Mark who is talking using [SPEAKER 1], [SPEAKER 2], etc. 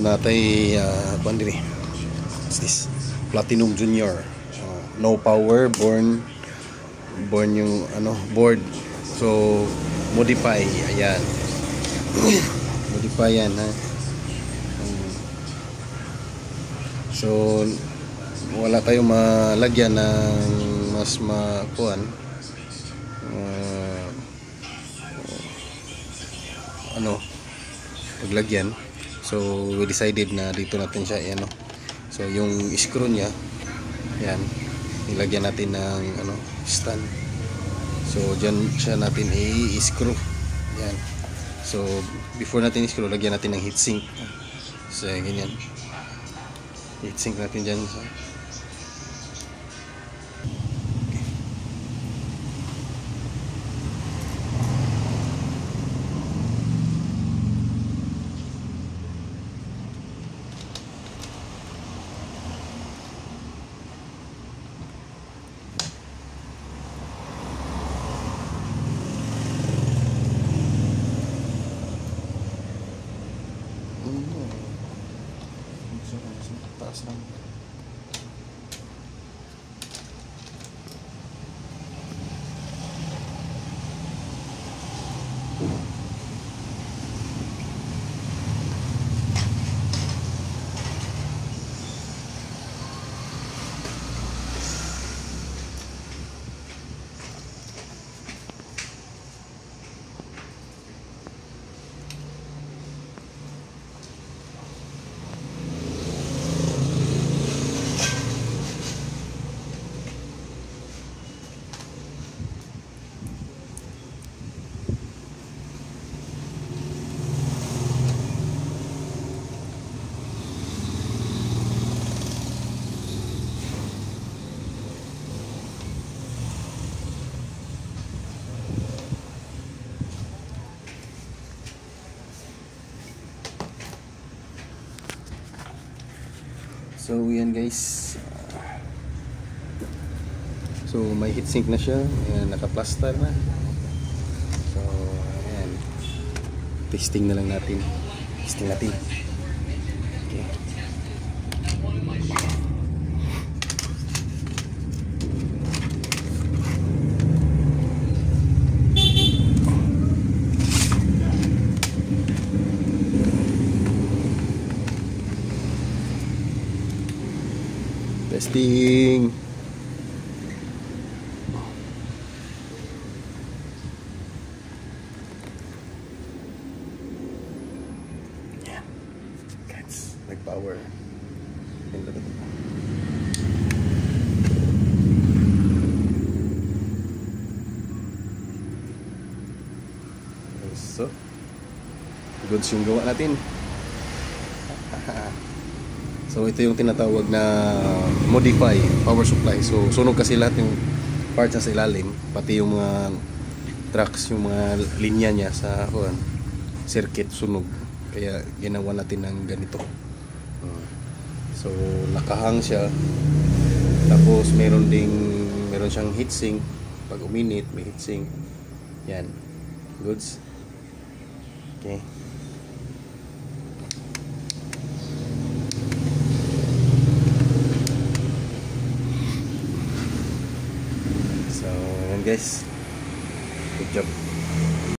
[SPEAKER 1] natay kuan diri. What's this? Platinum Junior. No power, born yung board. So modify, ayan. Modify yan, ha. So wala tayong malagyan ng mas makuan paglagyan. So we decided na dito natin siya so yung screw niya yan, nilagyan natin ng stand. So dyan siya natin i-screw yan. So before natin i-screw, lagyan natin ng heatsink. So ganyan, heatsink natin dyan. Taas lang. So yan guys, so may heatsink na siya, ayan, naka-plaster na. So ayan, testing na lang natin. Okay. Testing. Yeah. Guys, nag-power. So, goods yung gawa natin. So ito yung tinatawag na modify power supply. So sunog kasi lahat yung parts sa ilalim, pati yung mga tracks, yung mga linya niya sa circuit sunog. Kaya ginawa natin ng ganito. So nakahang siya. Tapos meron siyang heatsink. Pag uminit may heatsink. Yan. Goods. Okay. So, ayan guys. Good job.